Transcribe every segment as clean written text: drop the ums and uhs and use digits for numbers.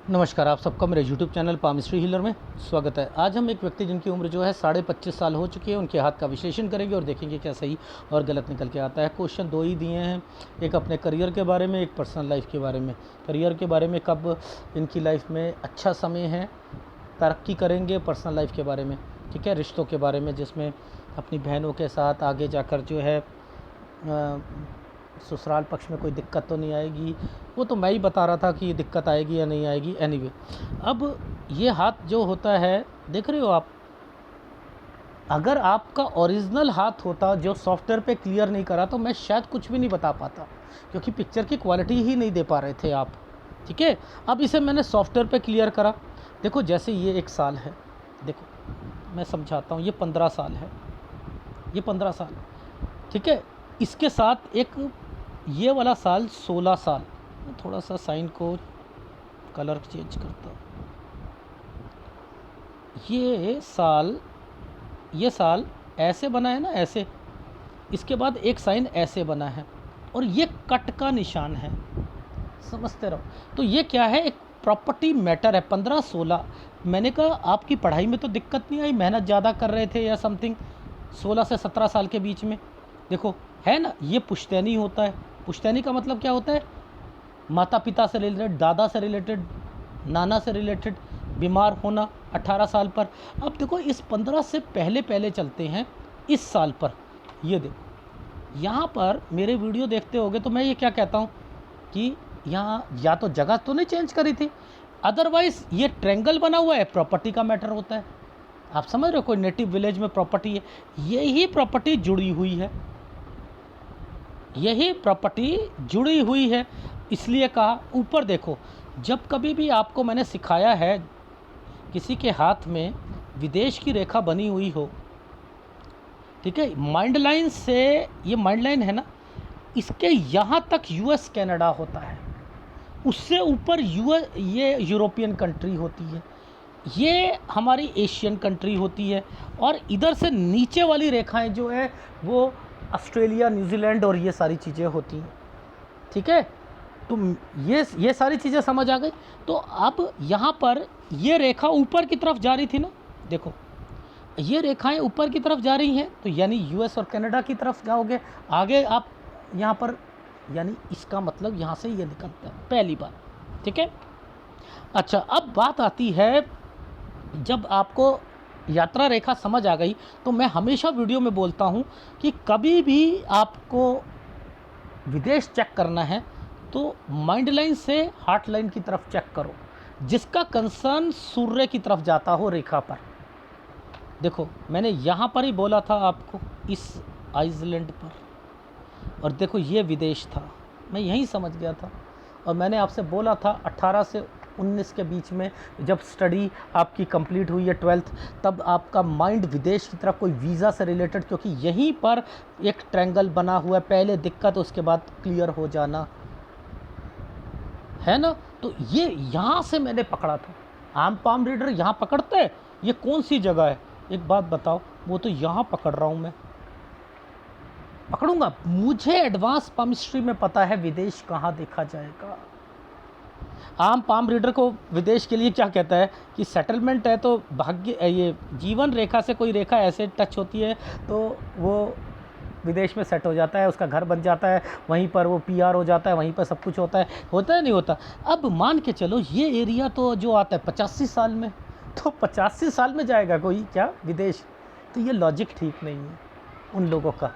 नमस्कार, आप सबका मेरे YouTube चैनल पामिस्ट्री हीलर में स्वागत है। आज हम एक व्यक्ति जिनकी उम्र जो है 25.5 साल हो चुकी है, उनके हाथ का विश्लेषण करेंगे और देखेंगे क्या सही और गलत निकल के आता है। क्वेश्चन दो ही दिए हैं, एक अपने करियर के बारे में, एक पर्सनल लाइफ के बारे में। करियर के बारे में कब इनकी लाइफ में अच्छा समय है, तरक्की करेंगे। पर्सनल लाइफ के बारे में, ठीक है, रिश्तों के बारे में, जिसमें अपनी बहनों के साथ आगे जाकर जो है ससुराल पक्ष में कोई दिक्कत तो नहीं आएगी। वो तो मैं ही बता रहा था कि दिक्कत आएगी या नहीं आएगी। एनीवे, अब ये हाथ जो होता है, देख रहे हो आप, अगर आपका ओरिजिनल हाथ होता जो सॉफ्टवेयर पे क्लियर नहीं करा तो मैं शायद कुछ भी नहीं बता पाता, क्योंकि पिक्चर की क्वालिटी ही नहीं दे पा रहे थे आप। ठीक है, अब इसे मैंने सॉफ्टवेयर पे क्लियर करा। देखो, जैसे ये 1 साल है, देखो मैं समझाता हूँ, ये 15 साल है, ये 15 साल, ठीक है। इसके साथ एक ये वाला साल 16 साल। थोड़ा सा साइन को कलर चेंज करता हूँ। ये साल ऐसे बना है ना, ऐसे। इसके बाद एक साइन ऐसे बना है और ये कट का निशान है, समझते रहो। तो ये क्या है, एक प्रॉपर्टी मैटर है। 15-16, मैंने कहा आपकी पढ़ाई में तो दिक्कत नहीं आई, मेहनत ज़्यादा कर रहे थे या समथिंग। 16 से 17 साल के बीच में देखो, है ना, ये पुश्तैनी होता है। पुश्तैनी का मतलब क्या होता है? माता पिता से रिलेटेड, दादा से रिलेटेड, नाना से रिलेटेड, बीमार होना 18 साल पर। अब देखो, इस 15 से पहले चलते हैं इस साल पर। ये देखो, यहाँ पर मेरे वीडियो देखते होगे तो मैं ये क्या कहता हूँ कि यहाँ या तो जगह तो नहीं चेंज करी थी, अदरवाइज़ ये ट्रेंगल बना हुआ है, प्रॉपर्टी का मैटर होता है। आप समझ रहे हो, कोई नेटिव विलेज में प्रॉपर्टी है, यही प्रॉपर्टी जुड़ी हुई है, यही प्रॉपर्टी जुड़ी हुई है। इसलिए कहा, ऊपर देखो, जब कभी भी आपको मैंने सिखाया है किसी के हाथ में विदेश की रेखा बनी हुई हो, ठीक है, माइंड लाइन से, ये माइंड लाइन है ना, इसके यहाँ तक यूएस कनाडा होता है, उससे ऊपर ये यूरोपियन कंट्री होती है, ये हमारी एशियन कंट्री होती है, और इधर से नीचे वाली रेखाएं जो है वो ऑस्ट्रेलिया, न्यूजीलैंड और ये सारी चीज़ें होती हैं। ठीक है, तो ये सारी चीज़ें समझ आ गई। तो अब यहाँ पर ये रेखा ऊपर की तरफ जा रही थी ना, देखो ये रेखाएं ऊपर की तरफ जा रही हैं, तो यानी यूएस और कनाडा की तरफ जाओगे आगे आप यहाँ पर, यानी इसका मतलब यहाँ से ये निकलता है पहली बार। ठीक है, अच्छा, अब बात आती है, जब आपको यात्रा रेखा समझ आ गई तो मैं हमेशा वीडियो में बोलता हूँ कि कभी भी आपको विदेश चेक करना है तो माइंड लाइन से हार्ट लाइन की तरफ चेक करो, जिसका कंसर्न सूर्य की तरफ जाता हो रेखा पर। देखो, मैंने यहाँ पर ही बोला था आपको, इस आइसलैंड पर, और देखो ये विदेश था, मैं यहीं समझ गया था। और मैंने आपसे बोला था 18 से 19 के बीच में जब स्टडी आपकी कंप्लीट हुई है 12th, तब आपका माइंड विदेश की तरफ, कोई वीज़ा से रिलेटेड, क्योंकि यहीं पर एक ट्रायंगल बना हुआ है, पहले दिक्कत उसके बाद क्लियर हो जाना है ना। तो ये यहाँ से मैंने पकड़ा था। आम पाम रीडर यहाँ पकड़ते हैं, ये कौन सी जगह है एक बात बताओ? वो तो यहाँ पकड़ रहा हूँ, मैं पकड़ूंगा। मुझे एडवांस पामिस्ट्री में पता है विदेश कहाँ देखा जाएगा। आम पाम रीडर को विदेश के लिए क्या कहता है कि सेटलमेंट है, तो भाग्य, ये जीवन रेखा से कोई रेखा ऐसे टच होती है तो वो विदेश में सेट हो जाता है, उसका घर बन जाता है, वहीं पर वो पीआर हो जाता है, वहीं पर सब कुछ होता है नहीं होता। अब मान के चलो ये एरिया तो जो आता है 85 साल में, तो 85 साल में जाएगा कोई क्या विदेश? तो ये लॉजिक ठीक नहीं है उन लोगों का।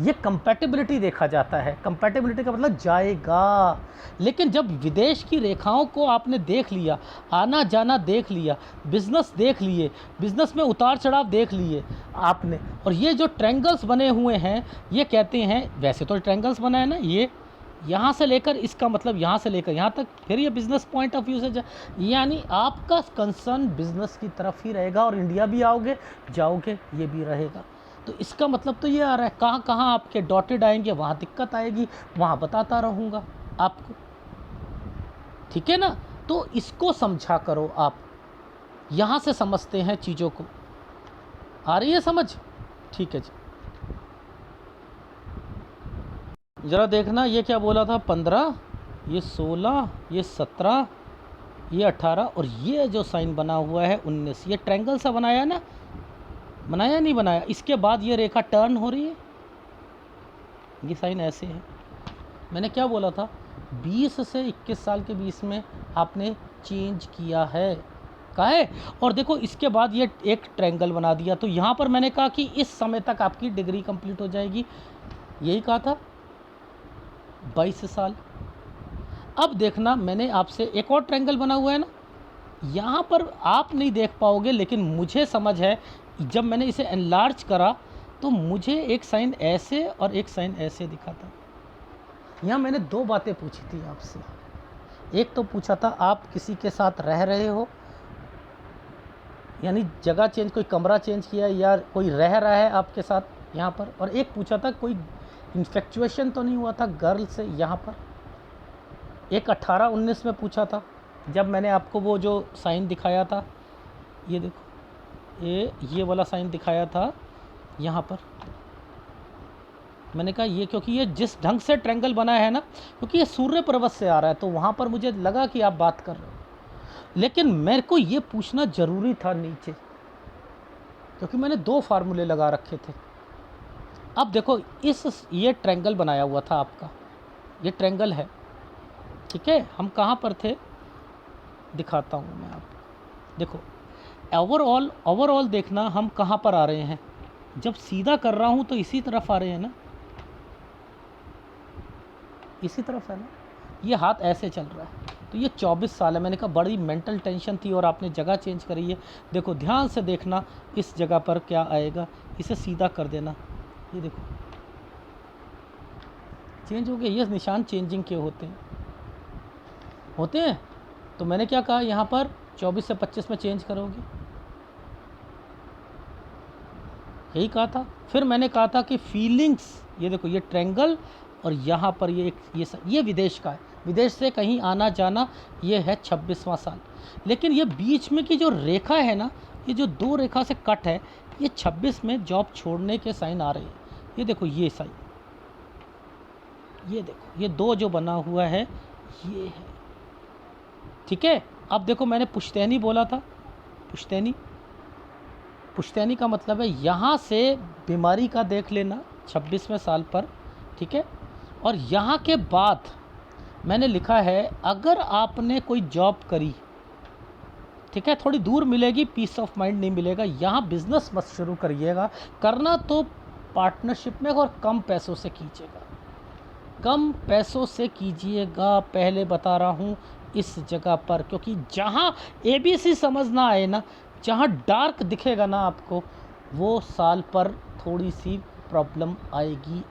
ये कंपैटिबिलिटी देखा जाता है, कंपैटिबिलिटी का मतलब जाएगा। लेकिन जब विदेश की रेखाओं को आपने देख लिया, आना जाना देख लिया, बिज़नेस देख लिए, बिज़नेस में उतार चढ़ाव देख लिए आपने, और ये जो ट्रायंगल्स बने हुए हैं, ये कहते हैं, वैसे तो ट्रायंगल्स बना है ना, ये यहाँ से लेकर, इसका मतलब यहाँ से लेकर यहाँ तक, फिर ये बिज़नेस पॉइंट ऑफ व्यू से यानी आपका कंसर्न बिज़नेस की तरफ ही रहेगा, और इंडिया भी आओगे जाओगे ये भी रहेगा। तो इसका मतलब तो ये आ रहा है, कहाँ कहाँ आपके डॉटेड आएंगे वहाँ दिक्कत आएगी, वहाँ बताता रहूँगा आपको। ठीक है ना, तो इसको समझा करो आप, यहाँ से समझते हैं चीज़ों को। आ रही है समझ? ठीक है जी, ज़रा देखना, ये क्या बोला था, 15, ये 16, ये 17, ये 18 और ये जो साइन बना हुआ है 19, ये ट्रायंगल सा बनाया ना, बनाया नहीं बनाया। इसके बाद ये रेखा टर्न हो रही है, ये साइन ऐसे है। मैंने क्या बोला था, 20 से 21 साल के बीच में आपने चेंज किया है, कहा है। और देखो इसके बाद ये एक ट्रायंगल बना दिया, तो यहाँ पर मैंने कहा कि इस समय तक आपकी डिग्री कंप्लीट हो जाएगी, यही कहा था, 22 साल। अब देखना, मैंने आपसे एक और ट्रायंगल बना हुआ है ना, यहाँ पर आप नहीं देख पाओगे, लेकिन मुझे समझ है, जब मैंने इसे एनलार्ज करा तो मुझे एक साइन ऐसे और एक साइन ऐसे दिखा था। यहाँ मैंने दो बातें पूछी थी आपसे, एक तो पूछा था आप किसी के साथ रह रहे हो, यानी जगह चेंज, कोई कमरा चेंज किया या कोई रह रहा है आपके साथ यहाँ पर, और एक पूछा था कोई इन्फेक्चुएशन तो नहीं हुआ था गर्ल से यहाँ पर। एक 18-19 में पूछा था, जब मैंने आपको वो जो साइन दिखाया था, ये देखो, ये वाला साइन दिखाया था यहाँ पर। मैंने कहा ये, क्योंकि ये जिस ढंग से ट्रायंगल बना है ना, क्योंकि ये सूर्य पर्वत से आ रहा है, तो वहाँ पर मुझे लगा कि आप बात कर रहे हो, लेकिन मेरे को ये पूछना ज़रूरी था नीचे, क्योंकि मैंने दो फार्मूले लगा रखे थे। अब देखो ये ट्रायंगल बनाया हुआ था आपका, ये ट्रायंगल है, ठीक है। हम कहाँ पर थे, दिखाता हूँ मैं आपको। देखो ओवरऑल देखना हम कहाँ पर आ रहे हैं। जब सीधा कर रहा हूँ तो इसी तरफ आ रहे हैं ना, इसी तरफ है ना, ये हाथ ऐसे चल रहा है, तो ये 24 साल है। मैंने कहा बड़ी मेंटल टेंशन थी और आपने जगह चेंज करी है। देखो ध्यान से देखना, इस जगह पर क्या आएगा, इसे सीधा कर देना, ये देखो चेंज हो गया। ये निशान चेंजिंग के होते हैं। तो मैंने क्या कहा, यहाँ पर 24 से 25 में चेंज करोगे, यही कहा था। फिर मैंने कहा था कि फीलिंग्स, ये देखो ये ट्रायंगल और यहाँ पर ये विदेश का है, विदेश से कहीं आना जाना, ये है 26वां साल। लेकिन ये बीच में की जो रेखा है ना, ये जो दो रेखा से कट है, ये 26 में जॉब छोड़ने के साइन आ रहे हैं। ये देखो ये साइन, ये देखो ये दो जो बना हुआ है ये है, ठीक है। अब देखो मैंने पुश्तैनी बोला था, पुश्तैनी का मतलब है यहाँ से बीमारी का देख लेना 26वें साल पर, ठीक है। और यहाँ के बाद मैंने लिखा है, अगर आपने कोई जॉब करी, ठीक है, थोड़ी दूर मिलेगी, पीस ऑफ माइंड नहीं मिलेगा। यहाँ बिजनेस मत शुरू करिएगा, करना तो पार्टनरशिप में और कम पैसों से कीजिएगा, कम पैसों से कीजिएगा, पहले बता रहा हूँ इस जगह पर। क्योंकि जहाँ ABC समझना आए ना, जहाँ डार्क दिखेगा ना आपको, वो साल पर थोड़ी सी प्रॉब्लम आएगी।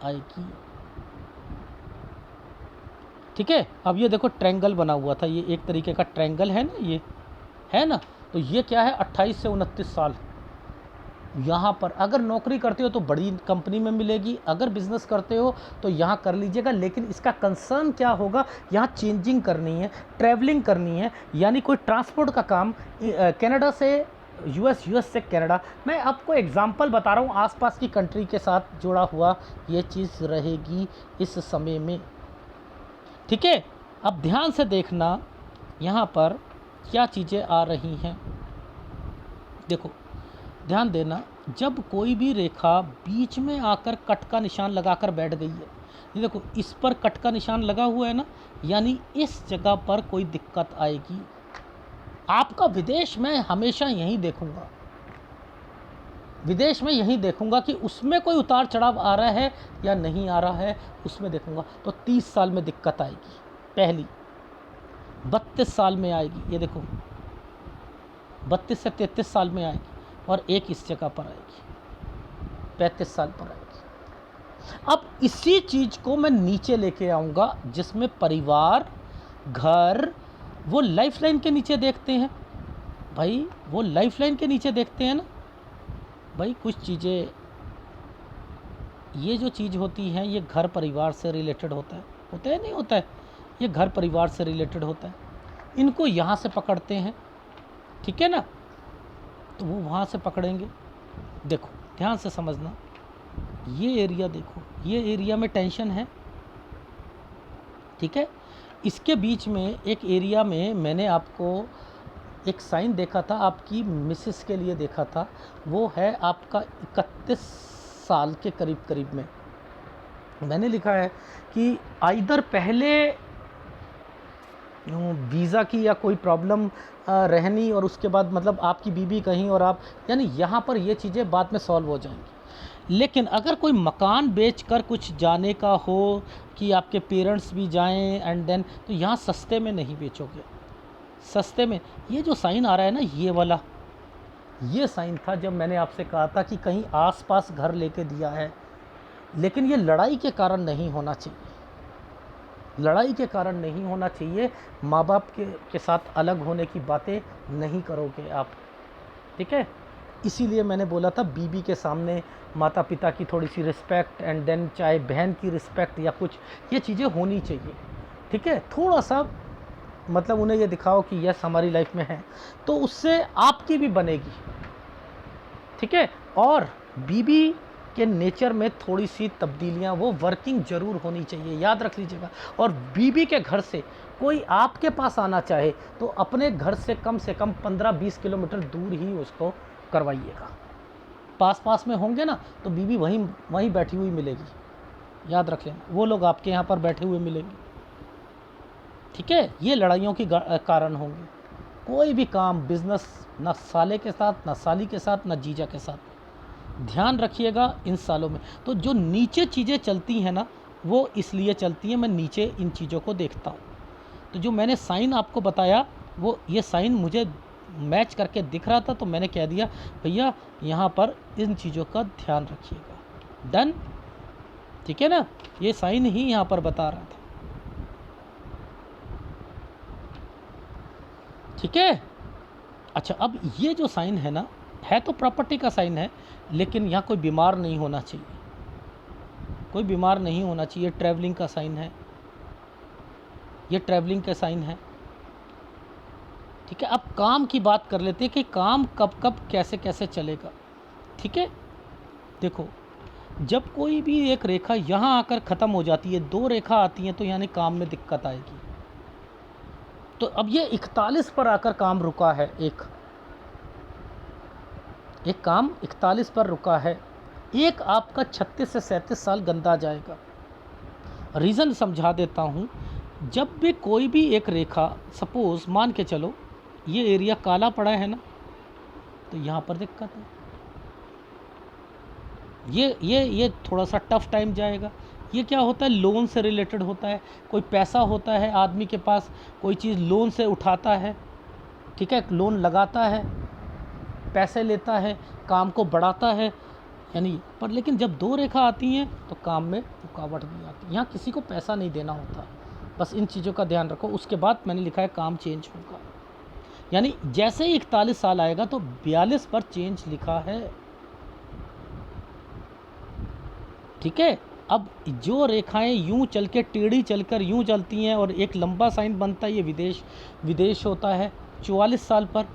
ठीक है। अब ये देखो ट्रायंगल बना हुआ था, ये एक तरीके का ट्रायंगल है ना, ये है ना। तो ये क्या है, 28 से 29 साल। यहाँ पर अगर नौकरी करते हो तो बड़ी कंपनी में मिलेगी, अगर बिज़नेस करते हो तो यहाँ कर लीजिएगा। लेकिन इसका कंसर्न क्या होगा, यहाँ चेंजिंग करनी है, ट्रैवलिंग करनी है, यानी कोई ट्रांसपोर्ट का काम, कनाडा से यूएस से कनाडा। मैं आपको एग्जांपल बता रहा हूँ, आसपास की कंट्री के साथ जुड़ा हुआ ये चीज़ रहेगी इस समय में, ठीक है। अब ध्यान से देखना यहाँ पर क्या चीज़ें आ रही हैं, देखो ध्यान देना। जब कोई भी रेखा बीच में आकर कट का निशान लगाकर बैठ गई है, ये देखो इस पर कट का निशान लगा हुआ है ना, यानी इस जगह पर कोई दिक्कत आएगी। आपका विदेश में हमेशा यही देखूंगा, विदेश में यही देखूंगा कि उसमें कोई उतार चढ़ाव आ रहा है या नहीं आ रहा है, उसमें देखूंगा। तो 30 साल में दिक्कत आएगी पहली, 32 साल में आएगी, ये देखो 32 से 33 साल में आएगी, और एक इस जगह पर आएगी 35 साल पर आएगी। अब इसी चीज़ को मैं नीचे लेके आऊँगा, जिसमें परिवार, घर, वो लाइफ लाइन के नीचे देखते हैं भाई, वो लाइफ लाइन के नीचे देखते हैं ना भाई। कुछ चीज़ें, ये जो चीज़ होती हैं, ये घर परिवार से रिलेटेड होता है नहीं होता है, ये घर परिवार से रिलेटेड होता है। इनको यहाँ से पकड़ते हैं, ठीक है ना, तो वो वहाँ से पकड़ेंगे। देखो ध्यान से समझना, ये एरिया देखो, ये एरिया में टेंशन है, ठीक है। इसके बीच में एक एरिया में मैंने आपको एक साइन देखा था, आपकी मिसेस के लिए देखा था। वो है आपका 31 साल के करीब करीब में। मैंने लिखा है कि आइदर पहले वीज़ा की या कोई प्रॉब्लम रहनी, और उसके बाद मतलब आपकी बीबी कहीं और आप, यानी यहाँ पर ये चीज़ें बाद में सॉल्व हो जाएंगी। लेकिन अगर कोई मकान बेचकर कुछ जाने का हो कि आपके पेरेंट्स भी जाएं एंड देन, तो यहाँ सस्ते में नहीं बेचोगे। सस्ते में, ये जो साइन आ रहा है ना, ये वाला, ये साइन था जब मैंने आपसे कहा था कि कहीं आसपास घर लेके दिया है। लेकिन ये लड़ाई के कारण नहीं होना चाहिए, लड़ाई के कारण नहीं होना चाहिए। माँ बाप के साथ अलग होने की बातें नहीं करोगे आप, ठीक है। इसीलिए मैंने बोला था बीबी के सामने माता पिता की थोड़ी सी रिस्पेक्ट, एंड देन चाहे बहन की रिस्पेक्ट या कुछ, ये चीज़ें होनी चाहिए, ठीक है। थोड़ा सा मतलब उन्हें ये दिखाओ कि यस हमारी लाइफ में है, तो उससे आपकी भी बनेगी, ठीक है। और बीबी के नेचर में थोड़ी सी तब्दीलियां, वो वर्किंग ज़रूर होनी चाहिए, याद रख लीजिएगा। और बीबी के घर से कोई आपके पास आना चाहे तो अपने घर से कम 15-20 किलोमीटर दूर ही उसको करवाइएगा। पास पास में होंगे ना तो बीबी वहीं बैठी हुई मिलेगी, याद रख लेना। वो लोग आपके यहाँ पर बैठे हुए मिलेंगे, ठीक है। ये लड़ाइयों की कारण होंगे। कोई भी काम, बिजनेस, ना साले के साथ, ना साली के साथ, ना जीजा के साथ, ध्यान रखिएगा इन सालों में। तो जो नीचे चीज़ें चलती हैं ना, वो इसलिए चलती हैं, मैं नीचे इन चीज़ों को देखता हूँ। तो जो मैंने साइन आपको बताया, वो ये साइन मुझे मैच करके दिख रहा था, तो मैंने कह दिया भैया यहाँ पर इन चीज़ों का ध्यान रखिएगा। डन, ठीक है ना। ये साइन ही यहाँ पर बता रहा था, ठीक है। अच्छा, अब ये जो साइन है ना, है तो प्रॉपर्टी का साइन है, लेकिन यहाँ कोई बीमार नहीं होना चाहिए, कोई बीमार नहीं होना चाहिए। ट्रैवलिंग का साइन है, ये ट्रैवलिंग का साइन है, ठीक है। अब काम की बात कर लेते हैं कि काम कब कब कैसे कैसे चलेगा, ठीक है। देखो, जब कोई भी एक रेखा यहाँ आकर ख़त्म हो जाती है, 2 रेखा आती हैं, तो यानी काम में दिक्कत आएगी। तो अब ये 41 पर आकर काम रुका है, एक काम 41 पर रुका है। एक आपका 36 से 37 साल गंदा जाएगा। रीज़न समझा देता हूँ। जब भी कोई भी एक रेखा, सपोज़ मान के चलो ये एरिया काला पड़ा है ना, तो यहाँ पर दिक्कत है। ये थोड़ा सा टफ टाइम जाएगा। ये क्या होता है, लोन से रिलेटेड होता है। कोई पैसा होता है आदमी के पास, कोई चीज़ लोन से उठाता है, ठीक है, लोन लगाता है, पैसे लेता है, काम को बढ़ाता है, यानी पर। लेकिन जब 2 रेखा आती हैं तो काम में रुकावट भी आती है। यहाँ किसी को पैसा नहीं देना होता, बस इन चीज़ों का ध्यान रखो। उसके बाद मैंने लिखा है काम चेंज होगा, यानी जैसे ही 41 साल आएगा तो 42 पर चेंज लिखा है, ठीक है। अब जो रेखाएं यूं चल के टेढ़ी चलकर यूं चलती हैं और एक लंबा साइन बनता है, ये विदेश होता है 44 साल पर,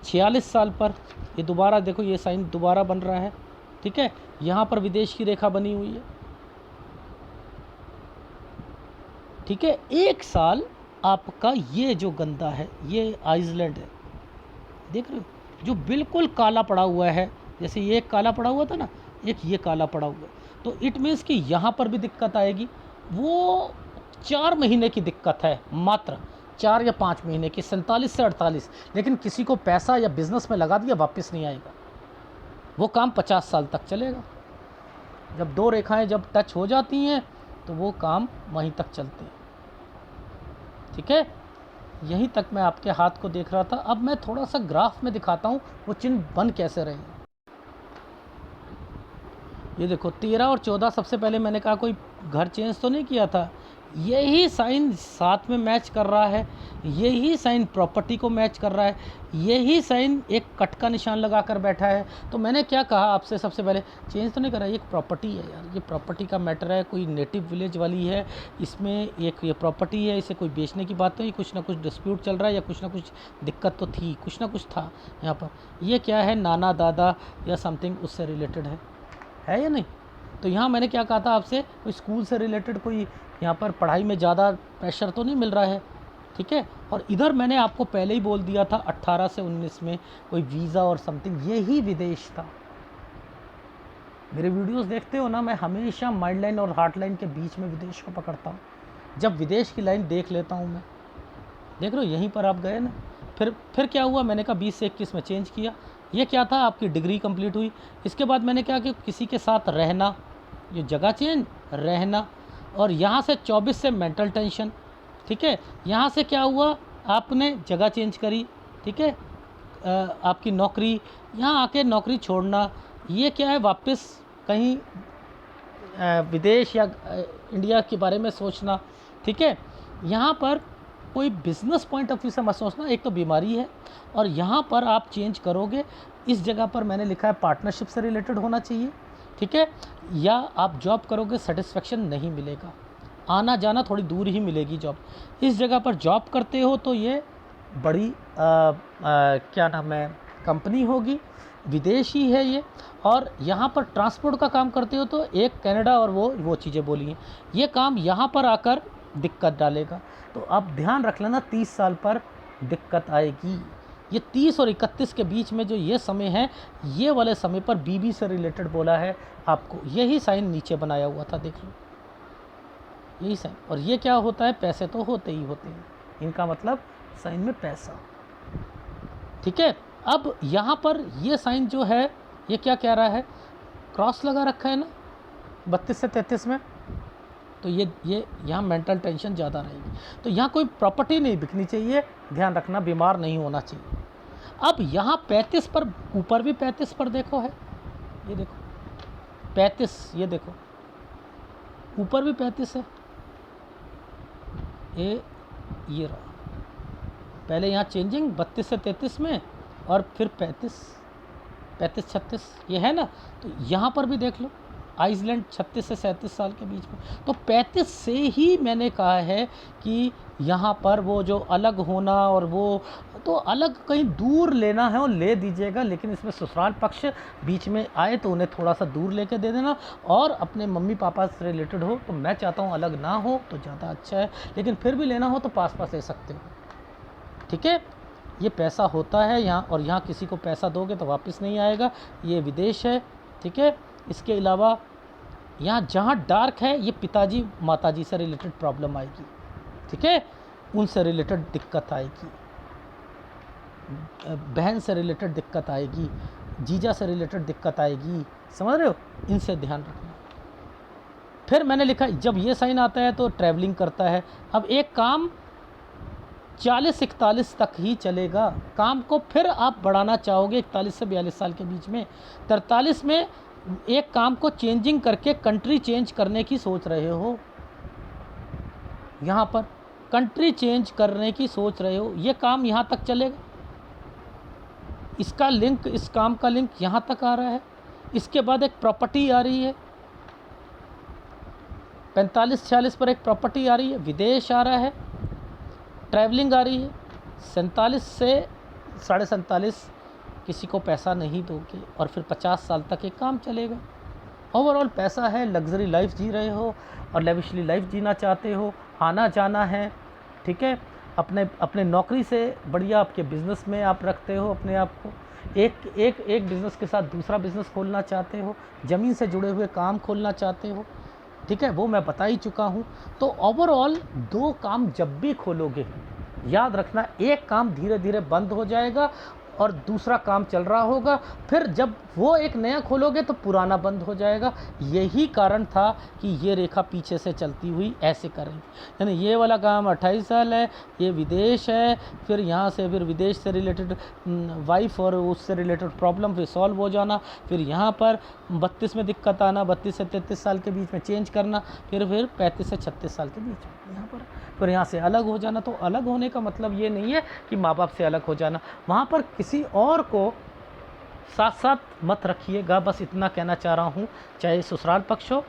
46 साल पर। ये दोबारा देखो, ये साइन दोबारा बन रहा है, ठीक है। यहाँ पर विदेश की रेखा बनी हुई है, ठीक है। 1 साल आपका ये जो गंदा है, ये आइसलैंड है, देख रहे हो, जो बिल्कुल काला पड़ा हुआ है। जैसे ये एक काला पड़ा हुआ था ना, एक ये काला पड़ा हुआ है, तो इट मीन्स कि यहाँ पर भी दिक्कत आएगी। वो 4 महीने की दिक्कत है, मात्र 4 या 5 महीने की, 47 से 48। लेकिन किसी को पैसा या बिजनेस में लगा दिया, वापस नहीं आएगा। वो काम 50 साल तक चलेगा। जब 2 रेखाएं जब टच हो जाती हैं तो वो काम वहीं तक चलते हैं, ठीक है। यहीं तक मैं आपके हाथ को देख रहा था। अब मैं थोड़ा सा ग्राफ में दिखाता हूँ वो चिन्ह बन कैसे रहे हैं। ये देखो 13 और 14, सबसे पहले मैंने कहा कोई घर चेंज तो नहीं किया था। यही साइन साथ में मैच कर रहा है, यही साइन प्रॉपर्टी को मैच कर रहा है, यही साइन एक कट का निशान लगा कर बैठा है। तो मैंने क्या कहा आपसे, सबसे पहले चेंज तो नहीं कर रहा है, एक प्रॉपर्टी है यार, ये प्रॉपर्टी का मैटर है, कोई नेटिव विलेज वाली है, इसमें एक ये प्रॉपर्टी है, इसे कोई बेचने की बात नहीं, कुछ ना कुछ डिस्प्यूट चल रहा है या कुछ ना कुछ दिक्कत तो थी, कुछ ना कुछ था यहाँ पर। ये क्या है, नाना दादा या समथिंग उससे रिलेटेड है या नहीं। तो यहाँ मैंने क्या कहा था आपसे, कोई स्कूल से रिलेटेड कोई यहाँ पर पढ़ाई में ज़्यादा प्रेशर तो नहीं मिल रहा है, ठीक है। और इधर मैंने आपको पहले ही बोल दिया था 18 से 19 में कोई वीज़ा और समथिंग, यही विदेश था। मेरे वीडियोस देखते हो ना, मैं हमेशा माइंड लाइन और हार्ट लाइन के बीच में विदेश को पकड़ता हूँ। जब विदेश की लाइन देख लेता हूँ मैं, देख रहे हो यहीं पर आप गए ना, फिर क्या हुआ, मैंने कहा 20 से 21 में चेंज किया। ये क्या था, आपकी डिग्री कंप्लीट हुई। इसके बाद मैंने क्या कि किसी के साथ रहना, ये जगह चेंज, रहना, और यहाँ से 24 से मेंटल टेंशन, ठीक है। यहाँ से क्या हुआ, आपने जगह चेंज करी, ठीक है, आपकी नौकरी, यहाँ आके नौकरी छोड़ना, ये क्या है, वापस कहीं विदेश या इंडिया के बारे में सोचना, ठीक है। यहाँ पर कोई बिज़नेस पॉइंट ऑफ व्यू से मत सोचना, एक तो बीमारी है, और यहाँ पर आप चेंज करोगे। इस जगह पर मैंने लिखा है पार्टनरशिप से रिलेटेड होना चाहिए, ठीक है, या आप जॉब करोगे सेटिस्फेक्शन नहीं मिलेगा, आना जाना थोड़ी दूर ही मिलेगी जॉब। इस जगह पर जॉब करते हो तो ये बड़ी क्या नाम है, कंपनी होगी, विदेशी है ये, और यहाँ पर ट्रांसपोर्ट का काम करते हो तो एक कनाडा, और वो चीज़ें बोली हैं, ये काम यहाँ पर आकर दिक्कत डालेगा। तो आप ध्यान रख लेना, 30 साल पर दिक्कत आएगी। ये 30 और 31 के बीच में जो ये समय है, ये वाले समय पर बीबी से रिलेटेड बोला है आपको। यही साइन नीचे बनाया हुआ था, देख लो, यही साइन। और ये क्या होता है, पैसे तो होते ही होते हैं, इनका मतलब साइन में पैसा, ठीक है। अब यहाँ पर ये साइन जो है, ये क्या कह रहा है, क्रॉस लगा रखा है ना 32 से 33 में, तो ये यहाँ मेंटल टेंशन ज़्यादा रहेगी। तो यहाँ कोई प्रॉपर्टी नहीं बिकनी चाहिए, ध्यान रखना, बीमार नहीं होना चाहिए। अब यहाँ 35 पर, ऊपर भी 35 पर देखो है, ये देखो 35, ये देखो ऊपर भी 35 है, ये रहा। पहले यहाँ चेंजिंग 32 से 33 में, और फिर 35, 36 ये है ना। तो यहाँ पर भी देख लो, आइसलैंड 36 से 37 साल के बीच में। तो 35 से ही मैंने कहा है कि यहाँ पर वो जो अलग होना, और वो तो अलग कहीं दूर लेना है, वो ले दीजिएगा, लेकिन इसमें ससुराल पक्ष बीच में आए तो उन्हें थोड़ा सा दूर लेके दे देना। और अपने मम्मी पापा से रिलेटेड हो तो मैं चाहता हूँ अलग ना हो तो ज़्यादा अच्छा है, लेकिन फिर भी लेना हो तो पास पास ले सकते हो, ठीक है। ये पैसा होता है यहाँ, और यहाँ किसी को पैसा दोगे तो वापस नहीं आएगा, ये विदेश है, ठीक है। इसके अलावा यहाँ जहाँ डार्क है, ये पिताजी माताजी से रिलेटेड प्रॉब्लम आएगी, ठीक है, उनसे रिलेटेड दिक्कत आएगी, बहन से रिलेटेड दिक्कत आएगी, जीजा से रिलेटेड दिक्कत आएगी, समझ रहे हो, इनसे ध्यान रखना। फिर मैंने लिखा, जब ये साइन आता है तो ट्रैवलिंग करता है। अब एक काम 40-41 तक ही चलेगा, काम को फिर आप बढ़ाना चाहोगे 41 से 42 साल के बीच में। 43 में एक काम को चेंजिंग करके कंट्री चेंज करने की सोच रहे हो, यहाँ पर कंट्री चेंज करने की सोच रहे हो, ये काम यहाँ तक चलेगा, इसका लिंक, इस काम का लिंक यहाँ तक आ रहा है। इसके बाद एक प्रॉपर्टी आ रही है, 45-46 पर एक प्रॉपर्टी आ रही है, विदेश आ रहा है, ट्रैवलिंग आ रही है। 47 से 47.5 किसी को पैसा नहीं दोगे, और फिर 50 साल तक एक काम चलेगा। ओवरऑल पैसा है, लग्जरी लाइफ जी रहे हो और लेविशली लाइफ जीना चाहते हो, आना जाना है, ठीक है। अपने नौकरी से बढ़िया आपके बिज़नेस में आप रखते हो अपने आप को, एक बिज़नेस के साथ दूसरा बिज़नेस खोलना चाहते हो, ज़मीन से जुड़े हुए काम खोलना चाहते हो, ठीक है, वो मैं बता ही चुका हूँ। तो ओवरऑल 2 काम जब भी खोलोगे, याद रखना, एक काम धीरे धीरे बंद हो जाएगा और दूसरा काम चल रहा होगा, फिर जब वो एक नया खोलोगे तो पुराना बंद हो जाएगा। यही कारण था कि ये रेखा पीछे से चलती हुई ऐसे करेंगे, यानी ये वाला काम 28 साल है, ये विदेश है, फिर यहाँ से फिर विदेश से रिलेटेड वाइफ और उससे रिलेटेड प्रॉब्लम फिर सॉल्व हो जाना, फिर यहाँ पर 32 में दिक्कत आना, 32 से 33 साल के बीच में चेंज करना, फिर 35 से 36 साल के बीच में यहाँ पर, फिर यहाँ से अलग हो जाना। तो अलग होने का मतलब ये नहीं है कि माँ बाप से अलग हो जाना, वहाँ पर किसी और को साथ साथ मत रखिएगा, बस इतना कहना चाह रहा हूँ, चाहे ससुराल पक्ष हो,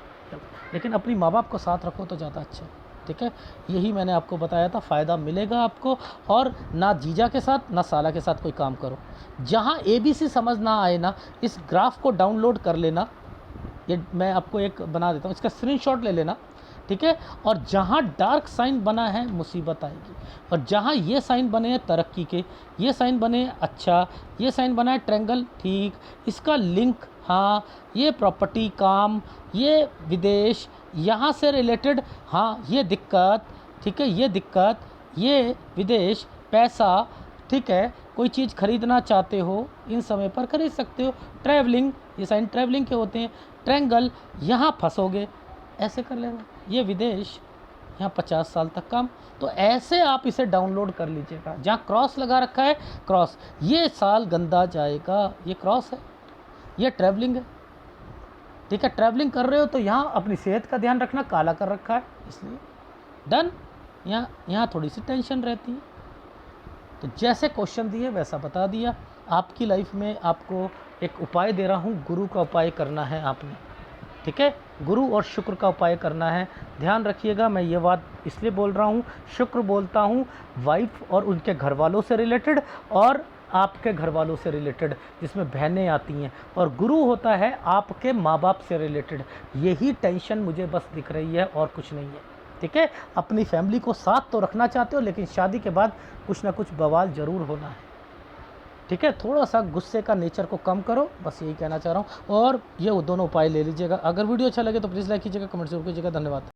लेकिन अपनी माँ बाप को साथ रखो तो ज़्यादा अच्छा है, ठीक है। यही मैंने आपको बताया था, फ़ायदा मिलेगा आपको। और ना जीजा के साथ ना साला के साथ कोई काम करो, जहाँ ABC समझ ना आए ना, इस ग्राफ को डाउनलोड कर लेना, ये मैं आपको एक बना देता हूँ, इसका स्क्रीनशॉट ले लेना, ठीक है। और जहाँ डार्क साइन बना है मुसीबत आएगी, और जहाँ ये साइन बने हैं तरक्की के, ये साइन बने हैं अच्छा, ये साइन बना है ट्रायंगल ठीक, इसका लिंक हाँ, ये प्रॉपर्टी काम, ये विदेश यहाँ से रिलेटेड हाँ, ये दिक्कत ठीक है, ये दिक्कत, ये विदेश पैसा ठीक है, कोई चीज़ खरीदना चाहते हो इन समय पर खरीद सकते हो। ट्रैवलिंग, ये साइन ट्रैवलिंग के होते हैं। ट्रायंगल, यहाँ फंसोगे, ऐसे कर लेना। ये विदेश, यहाँ 50 साल तक काम। तो ऐसे आप इसे डाउनलोड कर लीजिएगा। जहाँ क्रॉस लगा रखा है, क्रॉस, ये साल गंदा जाएगा, ये क्रॉस है, ये ट्रैवलिंग है ठीक है। ट्रैवलिंग कर रहे हो तो यहाँ अपनी सेहत का ध्यान रखना, काला कर रखा है इसलिए डन। यहाँ थोड़ी सी टेंशन रहती है। तो जैसे क्वेश्चन दिए वैसा बता दिया। आपकी लाइफ में आपको एक उपाय दे रहा हूँ, गुरु का उपाय करना है आपने, ठीक है। गुरु और शुक्र का उपाय करना है। ध्यान रखिएगा, मैं ये बात इसलिए बोल रहा हूँ, शुक्र बोलता हूँ वाइफ और उनके घर वालों से रिलेटेड, और आपके घर वालों से रिलेटेड जिसमें बहनें आती हैं, और गुरु होता है आपके माँ बाप से रिलेटेड। यही टेंशन मुझे बस दिख रही है और कुछ नहीं है, ठीक है। अपनी फैमिली को साथ तो रखना चाहते हो, लेकिन शादी के बाद कुछ ना कुछ बवाल ज़रूर होना है, ठीक है। थोड़ा सा गुस्से का नेचर को कम करो, बस यही कहना चाह रहा हूँ। और ये दोनों उपाय ले लीजिएगा। अगर वीडियो अच्छा लगे तो प्लीज़ लाइक कीजिएगा, कमेंट जरूर कीजिएगा। धन्यवाद।